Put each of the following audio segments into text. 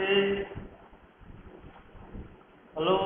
नमस्ते। हेलो।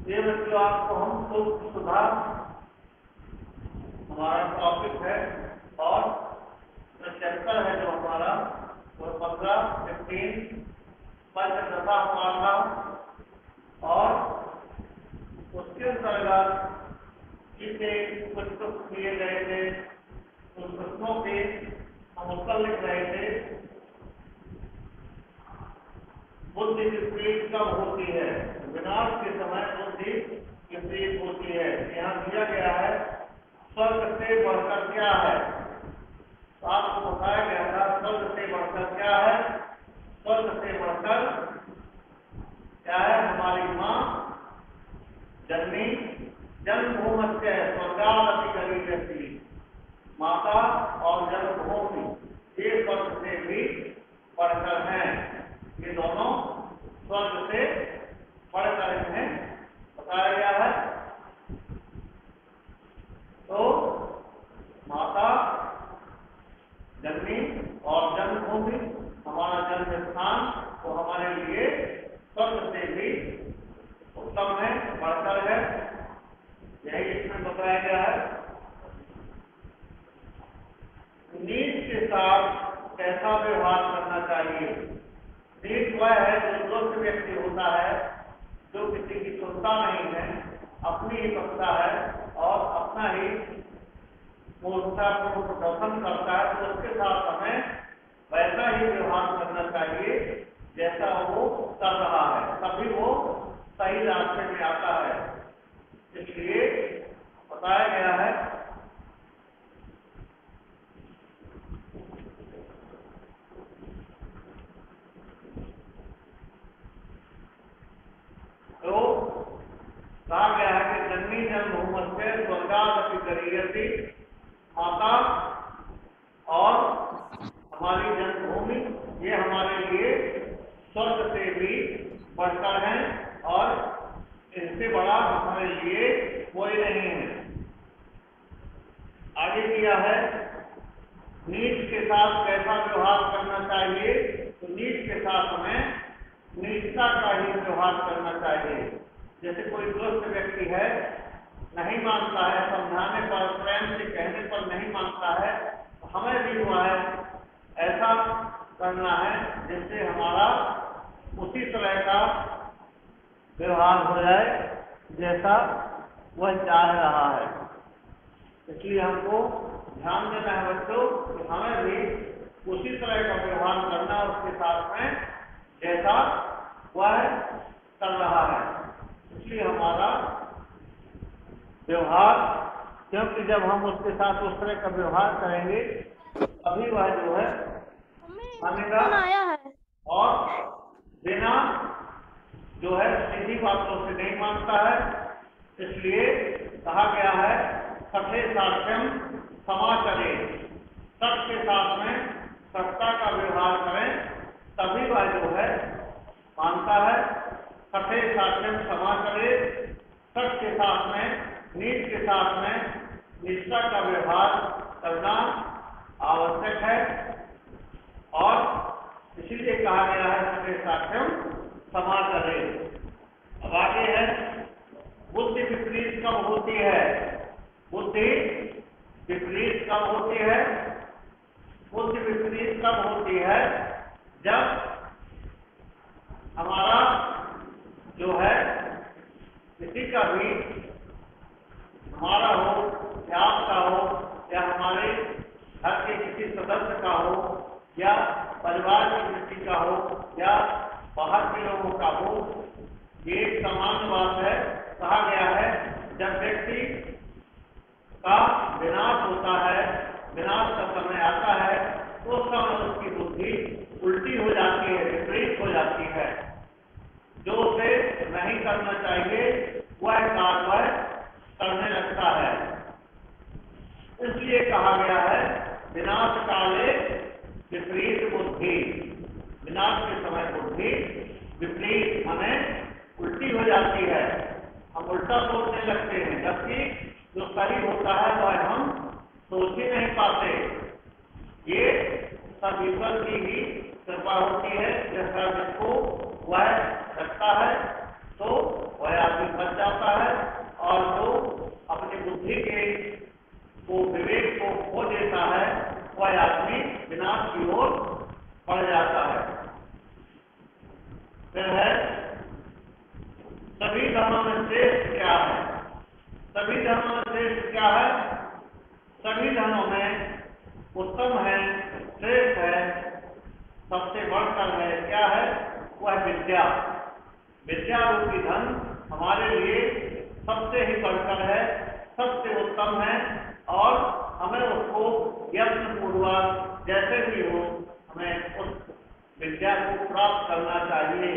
ये बच्चों आपको हम शुभ सुधा हमारा टॉपिक है और जो चैप्टर है जो हमारा वो 15 पंचदशा हमारा और उसके अंतर्गत जिसे कुछ किए गए थे उन प्रश्नों के हम उत्तर लिख रहे थे। बुद्धि विपरीत कब होती है? विनाश के समय बुद्धि विपरीत होती है। यहाँ दिया गया है स्वर्ग से बढ़कर क्या है। तो आपको बताया गया था स्वर्ग से बढ़कर क्या है। स्वर्ग से बढ़कर क्या है? हमारी माँ जननी जन्मभूमि है स्वर्गादपि गरीयसी। माता और जन्मभूमि ये स्वर्ग से भी बढ़कर हैं। ये दोनों स्वर्ग से बढ़कर हैं बताया गया है। तो माता जननी और जन्मभूमि हमारा जन्म स्थान तो हमारे लिए स्वर्ग से भी उत्तम है, बढ़कर है। यही इसमें बताया गया है। नीच के साथ कैसा व्यवहार करना चाहिए। नीच वह है जो दुष्ट व्यक्ति होता है, जो किसी की सुनता नहीं है, अपनी ही करता है और अपना ही मूर्खता को प्रदर्शन करता है। तो उसके साथ हमें वैसा ही व्यवहार करना चाहिए जैसा वो कर रहा है, तभी वो सही रास्ते में आता है। इसलिए बताया गया है तो कहा गया है कि जननी जन्मभूमि से स्वर्गादपि गरीयसी। माता और हमारी जन्मभूमि ये हमारे लिए स्वर्ग से भी बढ़कर हैं और इससे बड़ा हमारे लिए कोई नहीं है। आगे किया है नीच के साथ कैसा व्यवहार करना चाहिए। तो नीच के साथ हमें नीचता का ही व्यवहार करना चाहिए। जैसे कोई दुष्ट व्यक्ति है, नहीं मानता है, समझाने पर प्रेम से कहने पर नहीं मानता है, तो हमें भी हुआ है ऐसा करना है जिससे हमारा उसी तरह का व्यवहार हो जाए जैसा वह चाह रहा है। इसलिए हमको ध्यान देना है बच्चों कि हमें भी उसी तरह का व्यवहार करना उसके साथ में जैसा वह कर रहा है। इसलिए हमारा व्यवहार, क्योंकि जब हम उसके साथ उस तरह का व्यवहार करेंगे तभी वह जो है मानेगा और बिना जो है सीधी बातों से नहीं मानता है। इसलिए कहा गया है सत्य साक्ष्यम समाचरे। सत्य के साथ में सत्ता का व्यवहार करें तभी वह जो है मानता है। सत्य साक्ष्यम समाचरे। सत्य के साथ में नीच के साथ में निष्ठा का व्यवहार करना आवश्यक है और इसीलिए कहा गया है सत्य साक्ष्यम समाचरे। अब आगे है बुद्धि विपरीत कब होती है। बुद्धि विपरीत कब होती है? बुद्धि विपरीत कब होती है? जब हमारा जो है किसी का भी, हमारा हो या आपका हो या हमारे घर के किसी सदस्य का हो या परिवार के किसी का हो या बाहर के लोगों का हो, ये एक सामान्य बात है। कहा गया है जब व्यक्ति का विनाश होता है, विनाश का समय आता है, तो उस समय उसकी बुद्धि उल्टी हो जाती है, विपरीत हो जाती है। जो उसे नहीं करना चाहिए वह कार्य करने लगता है। इसलिए कहा गया है विनाश काले विपरीत बुद्धि। विनाश के समय बुद्धि विपरीत हमें उल्टी हो जाती है, हम उल्टा सोचने लगते हैं, जबकि जो सही होता है वह हम सोच ही नहीं पाते। ये सब ईश्वर की ही कृपा होती है। जैसा जिसको वह रखता है तो वह आदमी बच जाता है, और जो अपनी बुद्धि के को विवेक को खो देता है वह आदमी विनाश की ओर बढ़ जाता है। फिर है सभी धर्मों में श्रेष्ठ क्या है? सभी धर्मों में श्रेष्ठ क्या है? सभी धर्मों में उत्तम है, श्रेष्ठ है, सबसे बढ़कर है, क्या है? वह विद्या। विद्या रूपी धन हमारे लिए सबसे ही बढ़कर है, सबसे उत्तम है, और हमें उसको यत्न पूर्वक जैसे भी हो हमें उस विद्या को प्राप्त करना चाहिए।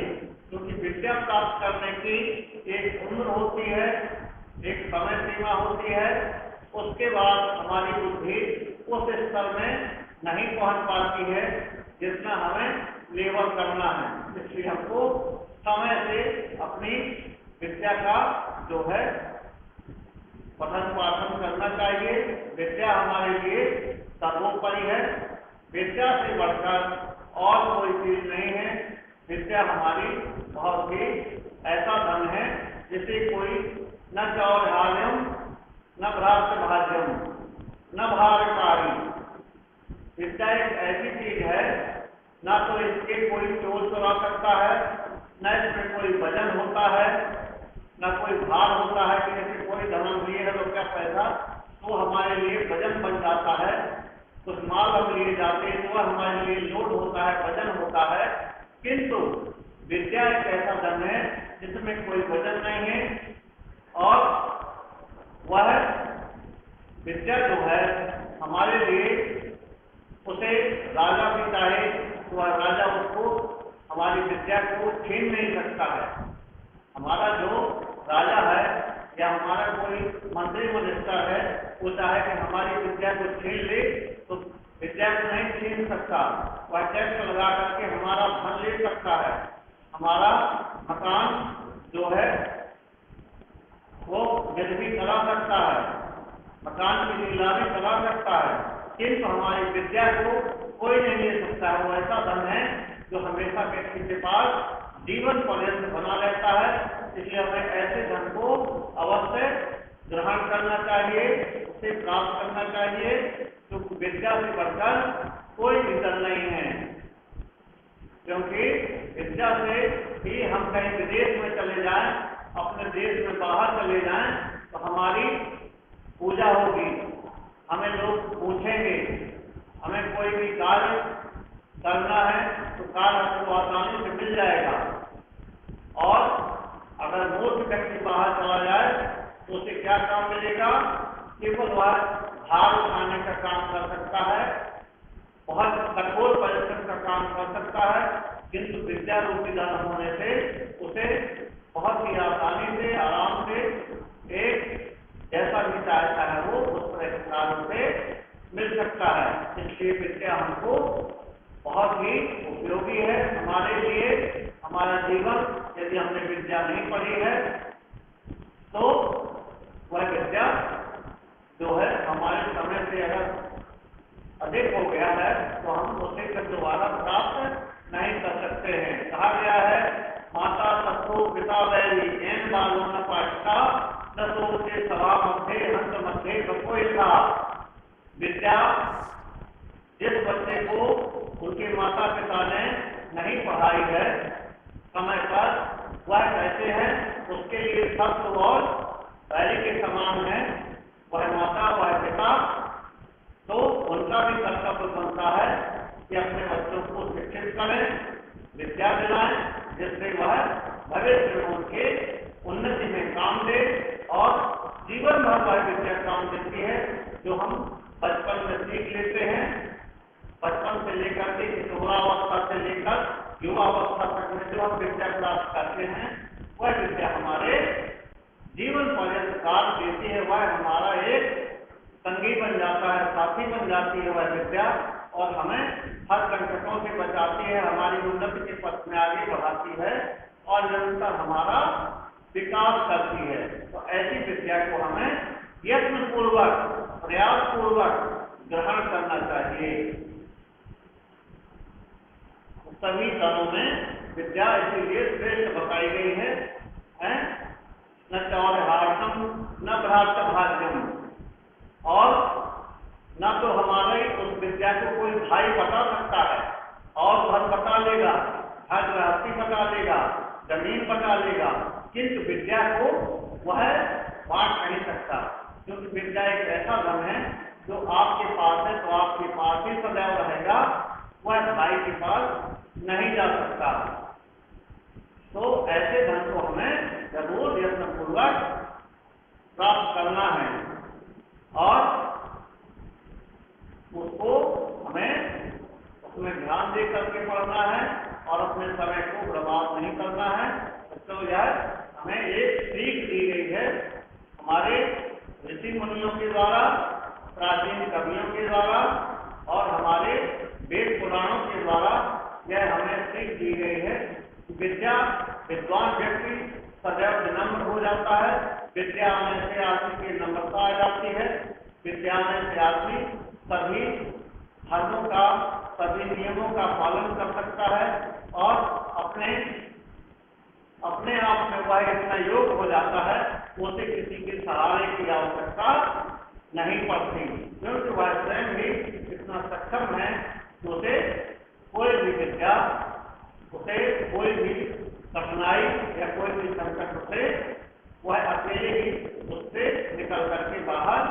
क्योंकि विद्या प्राप्त करने की एक उम्र होती है, एक समय सीमा होती है, उसके बाद हमारी बुद्धि उस स्तर में नहीं पहुंच पाती है जितना हमें लेवल करना है। इसलिए हमको समय से अपनी विद्या का जो है पठन पाठन करना चाहिए। विद्या हमारे लिए सर्वोपरि है, विद्या से बढ़कर और कोई चीज नहीं है। विद्या हमारी बहुत ही ऐसा धन है जिसे कोई न चौर्यायम न भ्रात भाज्यम न भारकारी। विद्या एक ऐसी चीज है, ना तो इसके कोई चोर चुरा सकता है, न इसमें कोई वजन होता है, न कोई भार होता है कि जैसे कोई धन लिए है तो क्या पैसा तो हमारे लिए वजन बन जाता है। कुछ माल हम लिए जाते हैं तो वह हमारे लिए लोड होता है, वजन होता है। किंतु विद्या एक ऐसा धन है जिसमें कोई वजन नहीं है, और वह विद्या जो है हमारे लिए, उसे राजा भी चाहे तो वह राजा उसको हमारी विद्या को छीन नहीं सकता है। हमारा जो राजा है या हमारा कोई मंत्री मिनिस्टर है, वो चाहे कि हमारी विद्या को छीन ले तो विद्या को नहीं छीन सकता। वह टैक्स लगा करके हमारा धन ले सकता है, हमारा मकान जो है वो गिरवी करा सकता है, मकान की नीलामी करा सकता है, किंतु हमारी विद्या को कोई नहीं ले सकता है। वो ऐसा धन है जो हमेशा व्यक्ति के पास जीवन पर्यंत बना रहता है। इसलिए हमें ऐसे धन को अवश्य ग्रहण करना चाहिए, उसे प्राप्त करना चाहिए, क्योंकि विद्या से बढ़कर कोई भी धन नहीं है। क्योंकि विद्या से ही हम कहीं विदेश में चले जाएं, अपने देश में बाहर चले जाएं, तो हमारी पूजा होगी, हमें लोग पूछेंगे। हमें कोई भी कार्य करना है तो कार्य आपको आसानी से मिल जाएगा। और अगर मूर्ख व्यक्ति बाहर चला जाए तो उसे क्या काम मिलेगा? केवल वह भार उठाने का काम कर सकता है, बहुत कठोर परिश्रम का काम कर सकता है, किंतु विद्या रूपी धन होने से उसे बहुत ही आसानी से, आराम से, एक जैसा भी चाहता है वो उस प्रकार से मिल सकता है। इसलिए विद्या हमको बहुत ही उपयोगी है हमारे लिए। हमारा जीवन यदि हमने विद्या नहीं पढ़ी है तो वह विद्या जो है हमारे समय से अगर अधिक हो गया है तो हम उसे फिर दोबारा प्राप्त नहीं कर सकते हैं। कहा गया है माता सत्तो पिता वैरी एन बालों न पाठता न तो के सवा मध्य हंस मध्य सबको यथा। विद्या जिस बच्चे को उनके माता पिता ने नहीं पढ़ाई है समय पर, वह कैसे है, उसके लिए सत्व और बैरी के समान है, वह माता वह पिता। तो उनका भी कर्तव्य बनता है कि अपने बच्चों को शिक्षित करें, विद्या दिलाएं, जिससे वह भविष्य में उनके उन्नति में काम दे और जीवन भर वह विद्या काम देती है जो हम बचपन में सीख लेते हैं। बचपन से लेकर के किशोरावस्था से लेकर युवावस्था तक में जो हम विद्या प्राप्त करते हैं, वह विद्या हमारे जीवन पर्यंत साथ देती है। वह हमारा एक संगी बन जाता है, साथी बन जाती है वह विद्या, और हमें हर संकटों से बचाती है, हमारी उन्नति के पथ में आगे बढ़ाती है और निरंतर हमारा विकास करती है। तो ऐसी विद्या को हमें यत्न पूर्वक प्रयास पूर्वक ग्रहण करना चाहिए। सभी कालों में विद्या इसीलिए श्रेष्ठ बताई गई है, न चौरहार्तम न भ्रात भाग्यम, और न तो हमारे उस विद्या को कोई भाई बता सकता है और घर बता लेगा, घर गृहस्थी बता लेगा, जमीन बता लेगा, किंतु विद्या को वह बांट नहीं सकता, क्योंकि विद्या एक ऐसा धन है जो आपके पास है तो आपके पास ही सदैव रहेगा, वह भाई के पास नहीं जा सकता। तो ऐसे धन को हमें जरूर यत्नपूर्वक प्राप्त करना है और उसको हमें उसमें ध्यान दे करके पढ़ना है और अपने समय को बर्बाद नहीं करना है। तो यह हमें एक सीख दी गई है हमारे ऋषि मुनियों के द्वारा, प्राचीन कवियों के द्वारा और हमारे वेद पुराणों के द्वारा। यह हमें सीख दी गई है कि विद्या विद्वान व्यक्ति सदैव विनम्र हो जाता है, विद्या आने से आदमी की नम्रता आ जाती है, विद्या आने से आदमी सभी धर्मों का सभी नियमों का पालन कर सकता है और अपने आप में वह इतना योग हो जाता है, उसे किसी के सहारे की आवश्यकता नहीं पड़ती, क्योंकि वह स्वयं ही इतना सक्षम है कि उसे कोई भी विद्या, उसे कोई भी कठिनाई या कोई भी संकट से वह अकेले ही उससे निकल करके बाहर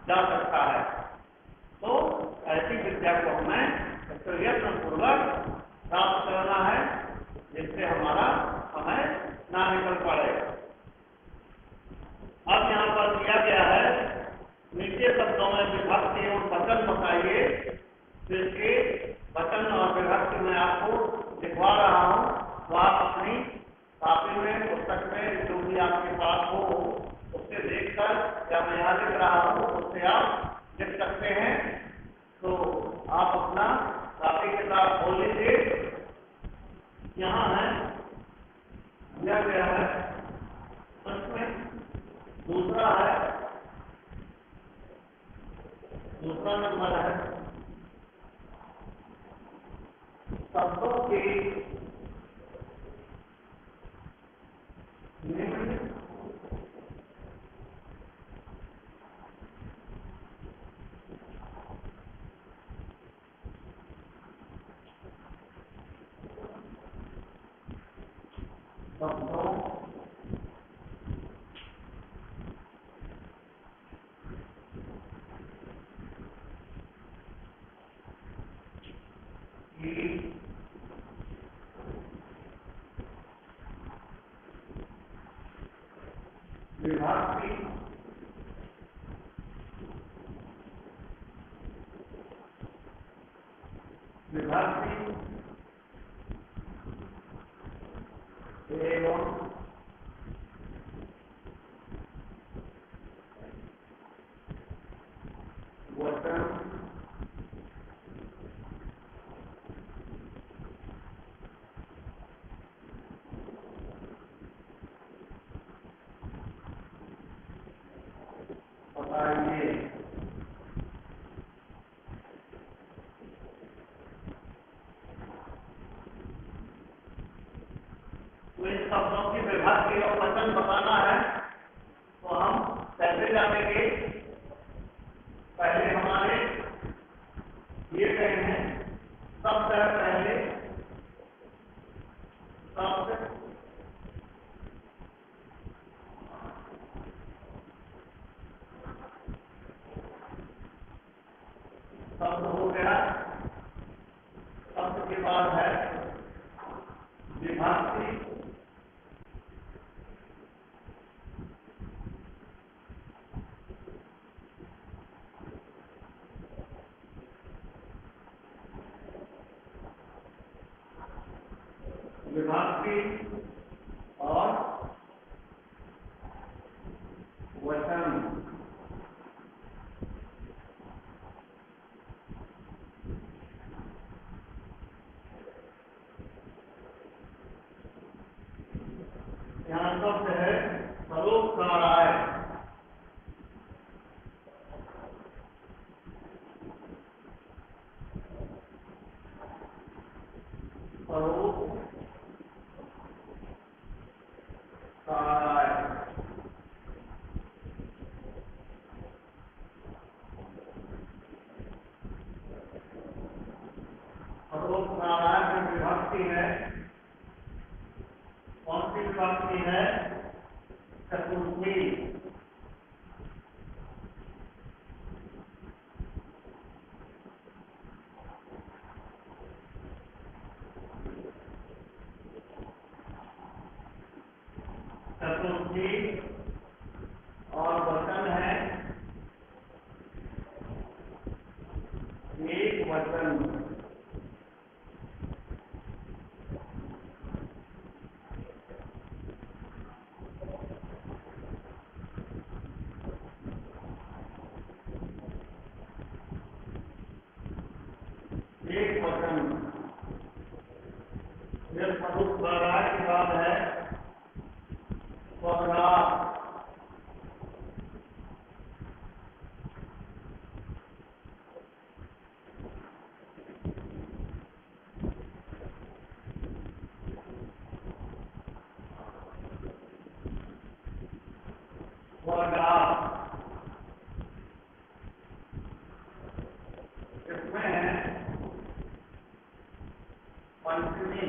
जा सकता है। तो ऐसी विद्या को हमें यत्नपूर्वक प्राप्त करना है, जिससे हमारा समय ना निकल पड़े। अब यहाँ पर दिया गया है, नीचे शब्दों में विभक्ति एवं वचन बताइए, जिसके वचन और विभक्ति मैं आपको लिखवा रहा हूँ, तो आप अपनी कॉपी में पुस्तक में जो भी आपके पास हो उससे देखकर, या मैं यहाँ लिख रहा हूँ उससे आप लिख सकते हैं। तो आप अपना कॉपी किताब खोल लीजिए। यहाँ है दिया गया है, उसमें दूसरा नंबर है शब्दों के निम्न शब्दों की विभक्ति एवं वचन बताइए। तो इन शब्दों की शब्द है पहले शब्द, शब्द हो गया। शब्द के बाद है विभक्ति, विभक्ति और वचन। यहाँ शब्द है परोपकाराय, परोपकाराय। परोपकाराय में विभक्ति है। कौन सी विभक्ति है? चतुर्थी। चतुर्थी और वचन है एक वचन। एक वचन। यह परोपकाराय के बाद है स्वगत। इसमें है पंचमी।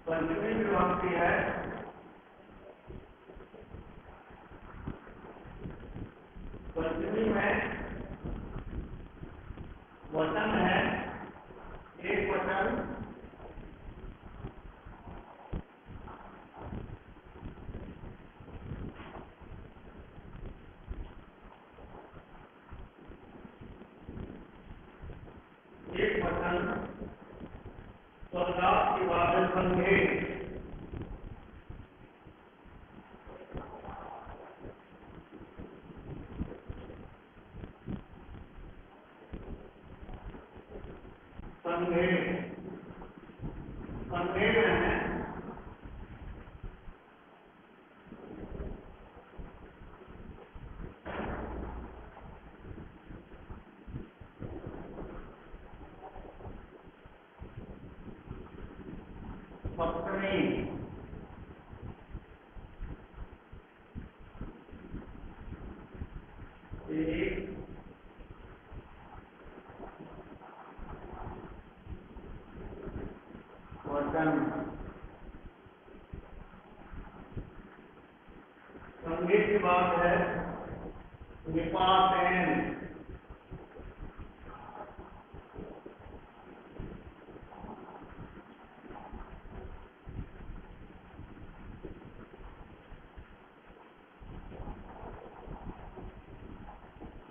पंचमी विभक्ति है। पंचमी में वचन है एक वचन। एक वचन स्वगत के बाद संघे। संघे, संघे में है सप्तमी। एक वचन। संघे के बाद है निपातेन।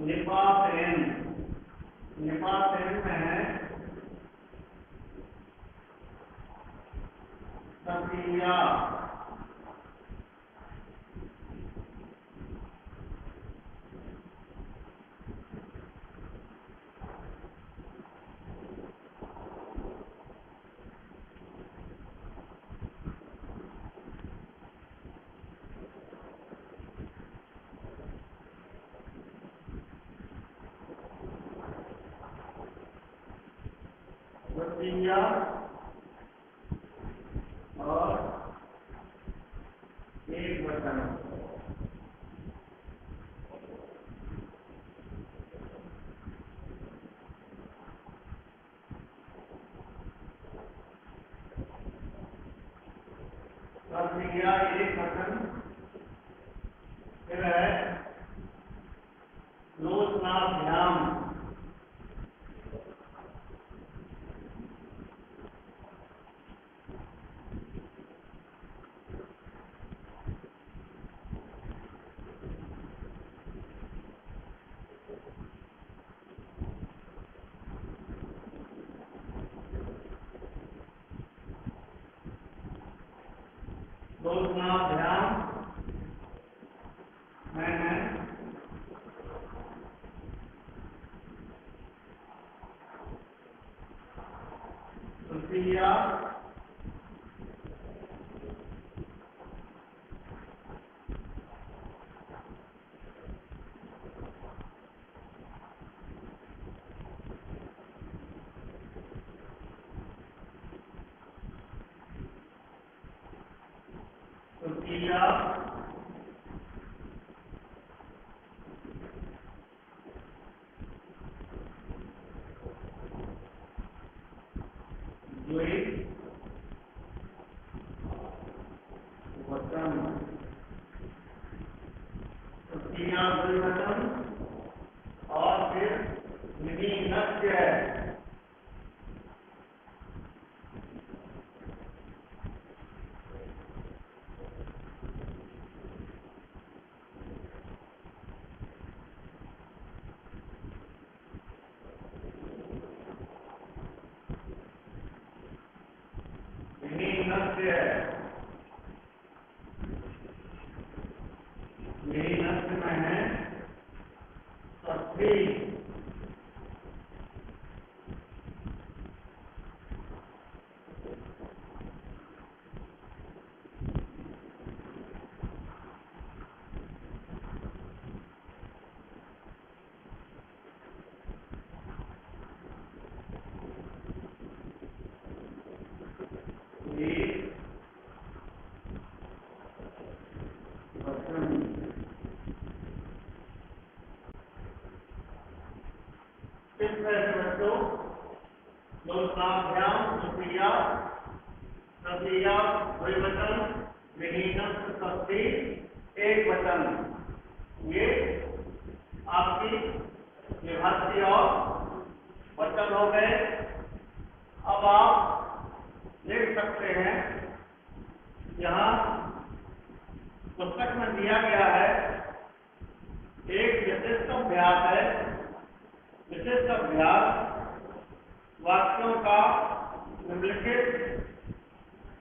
निपातेन, निपातेन में है तृतीया। तृतीया और एक वचन। लोकनाभ्याम मैंने तृतीया तृतीया वचन तृतीया द्विवचन और फिर विहीनस्य विहीनस्य विहीनस्य में है षष्ठी लोकनाभ्याम तृतीया तृतीया द्विवचन विहीनस्य षष्ठी एक वचन, ये आपकी विभक्ति और वचन हो गए। अब आप देख सकते हैं यहाँ पुस्तक में दिया गया है एक विशिष्ट अभ्यास है। विशिष्ट अभ्यास वाक्यों का निम्नलिखित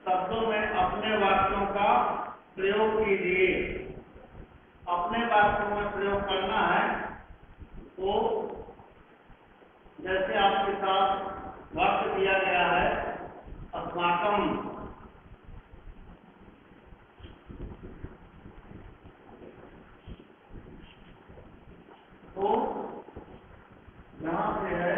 शब्दों में अपने वाक्यों का प्रयोग कीजिए। अपने वाक्यों में प्रयोग करना है तो जैसे आपके साथ वाक्य दिया गया है अस्माकम, तो यहाँ पे है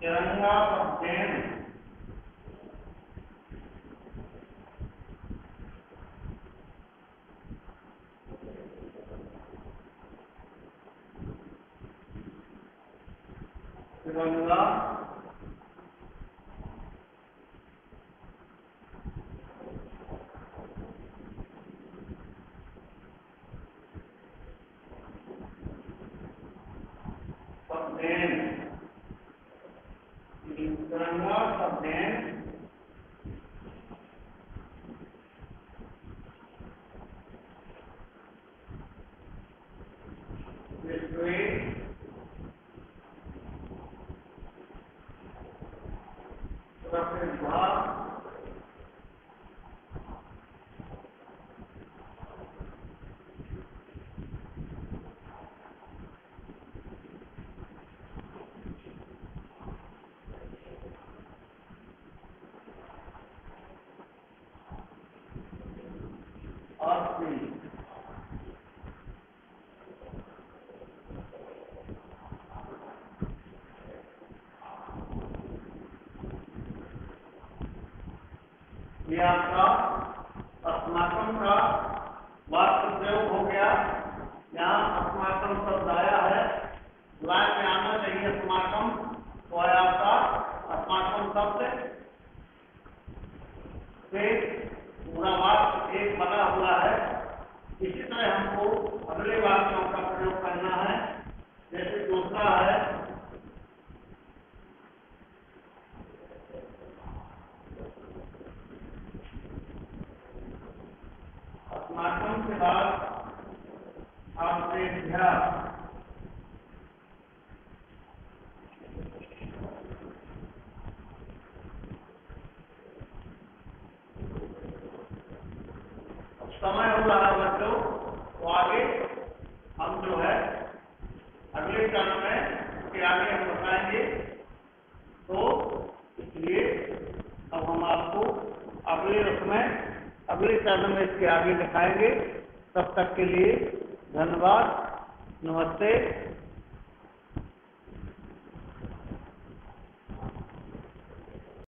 तिरंगा शब्देन तिरंगा शब्देन तिरंगा शब्देन विश्वे प्रसिद्धा अस्ति। ये आपका अस्माकम का वाक्य प्रयोग हो गया। यहाँ अस्माकम शब्द आया है, लाइन में आना चाहिए अस्माकम, तो है आपका अस्माकम शब्द से पूरा वाक्य एक बना हुआ है। इसी तरह हमको अगले वाक्यों का प्रयोग करना है। जैसे दूसरा है अस्माकम के बाद आश्रेभ्यः समय हो रहा है बच्चों, तो आगे हम जो है अगले चरण में उसके आगे हम बताएंगे। तो इसलिए अब हम आपको अगले चरण में इसके आगे दिखाएंगे। तब तक के लिए धन्यवाद, नमस्ते।